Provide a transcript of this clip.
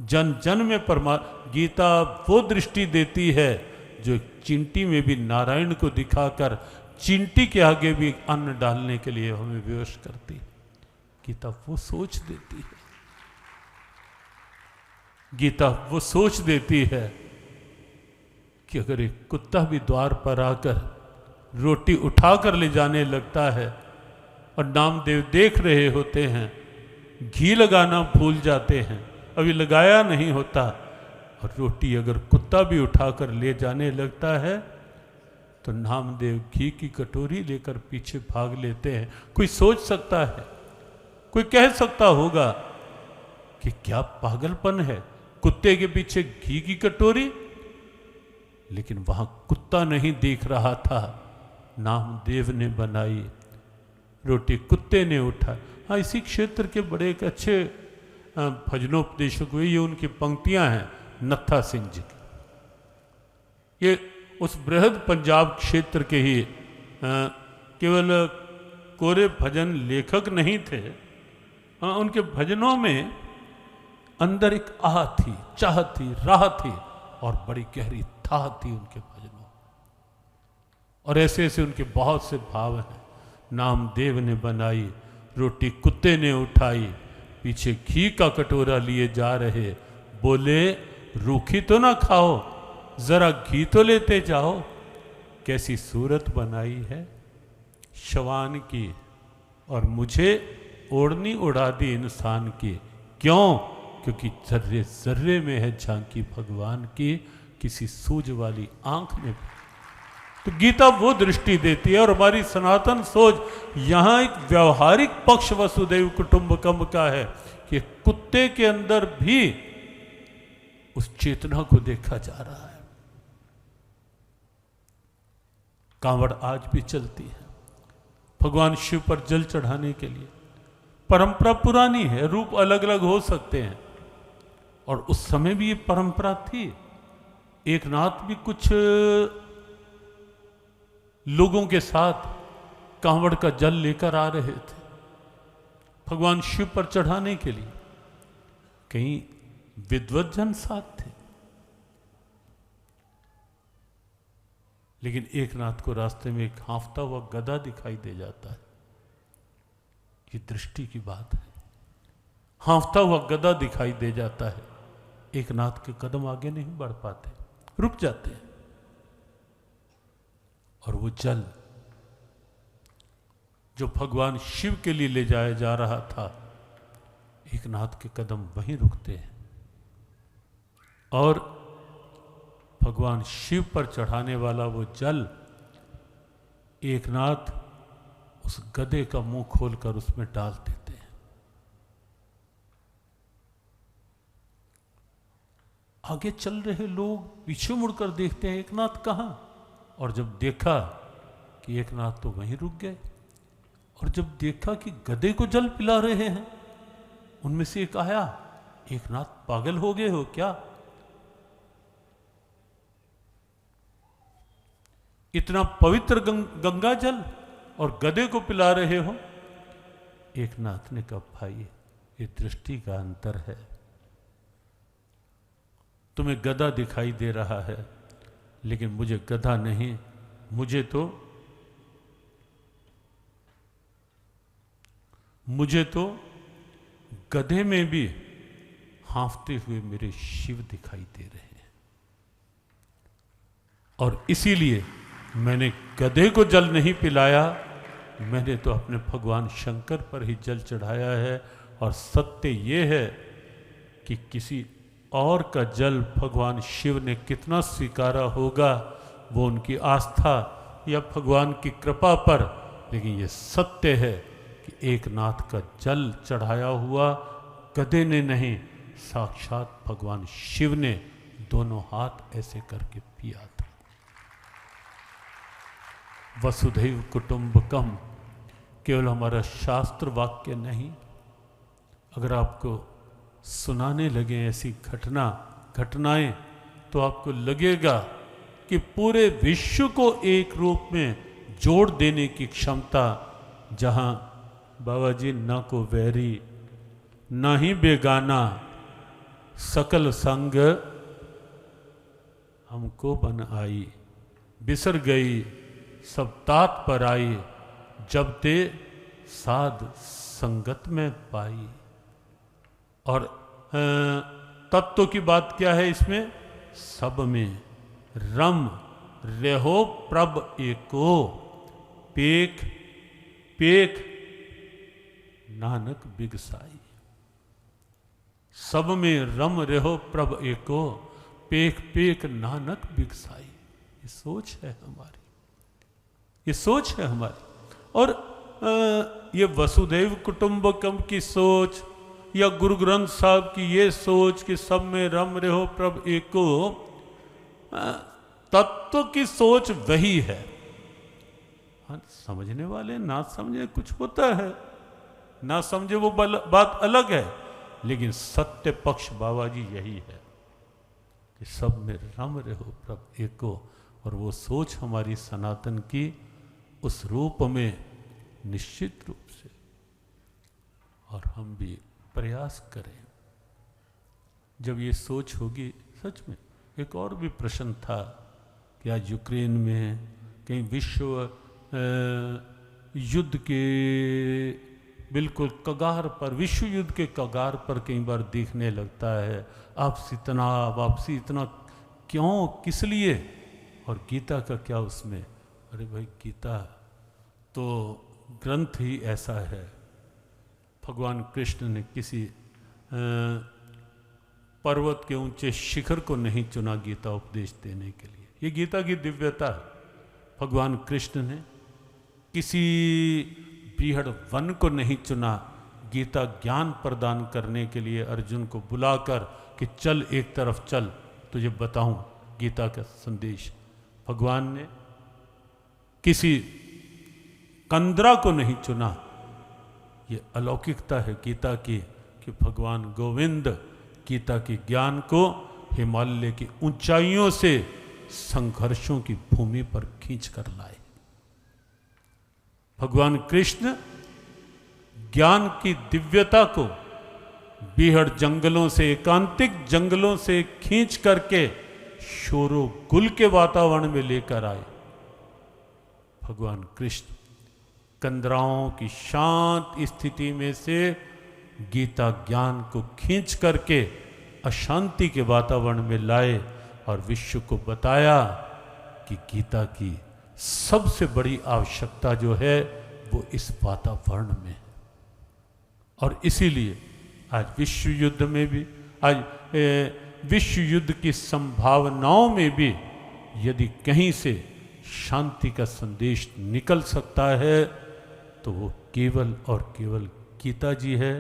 जन जन में गीता वो दृष्टि देती है जो चींटी में भी नारायण को दिखाकर चींटी के आगे भी अन्न डालने के लिए हमें विवश करती है। गीता वो सोच देती है, गीता वो सोच देती है कि अगर एक कुत्ता भी द्वार पर आकर रोटी उठाकर ले जाने लगता है और नामदेव देख रहे होते हैं, घी लगाना भूल जाते हैं, अभी लगाया नहीं होता, और रोटी अगर कुत्ता भी उठाकर ले जाने लगता है तो नामदेव घी की कटोरी लेकर पीछे भाग लेते हैं। कोई सोच सकता है, कोई कह सकता होगा कि क्या पागलपन है, कुत्ते के पीछे घी की कटोरी? लेकिन वहां कुत्ता नहीं दिख रहा था, नामदेव ने बनाई रोटी, कुत्ते ने उठा। हाँ, इसी क्षेत्र के बड़े एक अच्छे भजनोपदेशक हुए, ये उनकी पंक्तियां हैं नत्था सिंह जी की। ये उस बृहद पंजाब क्षेत्र के ही केवल कोरे भजन लेखक नहीं थे, उनके भजनों में अंदर एक आह थी, चाह थी, राह थी और बड़ी गहरी थाह थी उनके भजनों। और ऐसे ऐसे उनके बहुत से भाव हैं। नामदेव ने बनाई रोटी, कुत्ते ने उठाई, पीछे घी का कटोरा लिए जा रहे, बोले रूखी तो ना खाओ, जरा घी तो लेते जाओ। कैसी सूरत बनाई है शवान की, और मुझे ओढ़नी उड़ा दी इंसान की। क्यों? क्योंकि जर्रे जर्रे में है झांकी भगवान की, किसी सूझ वाली आंख में। तो गीता वो दृष्टि देती है, और हमारी सनातन सोच यहां एक व्यवहारिक पक्ष वसुदैव कुटुंबकम का है कि कुत्ते के अंदर भी उस चेतना को देखा जा रहा है। कांवड़ आज भी चलती है भगवान शिव पर जल चढ़ाने के लिए। परंपरा पुरानी है, रूप अलग अलग हो सकते हैं, और उस समय भी ये परंपरा थी। एक नाथ भी कुछ लोगों के साथ कांवड़ का जल लेकर आ रहे थे भगवान शिव पर चढ़ाने के लिए। कहीं विद्वत जन साथ थे, लेकिन एक नाथ को रास्ते में एक हाँफता हुआ गधा दिखाई दे जाता है। ये दृष्टि की बात है। हाँफता हुआ गधा दिखाई दे जाता है, एक नाथ के कदम आगे नहीं बढ़ पाते, रुक जाते हैं। और वो जल जो भगवान शिव के लिए ले जाया जा रहा था, एक नाथ के कदम वहीं रुकते हैं, और भगवान शिव पर चढ़ाने वाला वो जल एक नाथ उस गधे का मुंह खोलकर उसमें डाल देते हैं। आगे चल रहे लोग पीछे मुड़कर देखते हैं एक नाथ कहां, और जब देखा कि एक नाथ तो वहीं रुक गए, और जब देखा कि गधे को जल पिला रहे हैं, उनमें से एक आया, एक नाथ पागल हो गए हो क्या? इतना पवित्र गंगा जल और गधे को पिला रहे हो? एक नाथ ने कहा भाई ये दृष्टि का अंतर है, तुम्हें गधा दिखाई दे रहा है, लेकिन मुझे गधा नहीं, मुझे तो गधे में भी हाँफते हुए मेरे शिव दिखाई दे रहे हैं। और इसीलिए मैंने गधे को जल नहीं पिलाया, मैंने तो अपने भगवान शंकर पर ही जल चढ़ाया है। और सत्य ये है कि किसी और का जल भगवान शिव ने कितना स्वीकारा होगा, वो उनकी आस्था या भगवान की कृपा पर, लेकिन ये सत्य है कि एक नाथ का जल चढ़ाया हुआ गधे ने नहीं, साक्षात भगवान शिव ने दोनों हाथ ऐसे करके पिया था। वसुधैव कुटुंबकम केवल हमारा शास्त्र वाक्य नहीं, अगर आपको सुनाने लगे ऐसी घटनाएं तो आपको लगेगा कि पूरे विश्व को एक रूप में जोड़ देने की क्षमता, जहां बाबा जी ना को वैरी ना ही बेगाना, सकल संग हमको बन आई, बिसर गई सब तात पर आई, जब ते साध संगत में पाई। और तत्व की बात क्या है इसमें? सब में रम रहो प्रभ एको, पेख पेख नानक बिगसाई। सब में रम रहो प्रभ एको, पेख पेख नानक बिगसाई। ये सोच है हमारी, ये सोच है हमारी। और ये वसुधैव कुटुंबकम की सोच या गुरु ग्रंथ साहब की ये सोच कि सब में रम रहो प्रभ एको, तत्व की सोच वही है। हाँ, समझने वाले ना समझे कुछ होता है, ना समझे वो बात अलग है, लेकिन सत्य पक्ष बाबा जी यही है कि सब में रम रहो प्रभ एको। और वो सोच हमारी सनातन की उस रूप में निश्चित रूप से, और हम भी प्रयास करें। जब ये सोच होगी, सच में एक और भी प्रश्न था कि आज यूक्रेन में कहीं विश्व युद्ध के बिल्कुल कगार पर, विश्व युद्ध के कगार पर कई बार देखने लगता है। आपसी तनाव, आपसी इतना क्यों, किस लिए? और गीता का क्या उसमें? अरे भाई, गीता तो ग्रंथ ही ऐसा है। भगवान कृष्ण ने किसी पर्वत के ऊंचे शिखर को नहीं चुना गीता उपदेश देने के लिए। ये गीता की दिव्यता है। भगवान कृष्ण ने किसी बृहद वन को नहीं चुना गीता ज्ञान प्रदान करने के लिए, अर्जुन को बुलाकर कि चल एक तरफ चल, तुझे बताऊं गीता का संदेश। भगवान ने किसी कंदरा को नहीं चुना। ये अलौकिकता है गीता की कि भगवान गोविंद गीता के ज्ञान को हिमालय की ऊंचाइयों से संघर्षों की भूमि पर खींच कर लाए। भगवान कृष्ण ज्ञान की दिव्यता को बीहड़ जंगलों से, एकांतिक जंगलों से खींच करके शोरोगुल के वातावरण में लेकर आए। भगवान कृष्ण कंदराओं की शांत स्थिति में से गीता ज्ञान को खींच करके अशांति के वातावरण में लाए और विश्व को बताया कि गीता की सबसे बड़ी आवश्यकता जो है वो इस वातावरण में है। और इसीलिए आज विश्व युद्ध में भी, आज विश्व युद्ध की संभावनाओं में भी यदि कहीं से शांति का संदेश निकल सकता है तो वो केवल और केवल गीता जी है।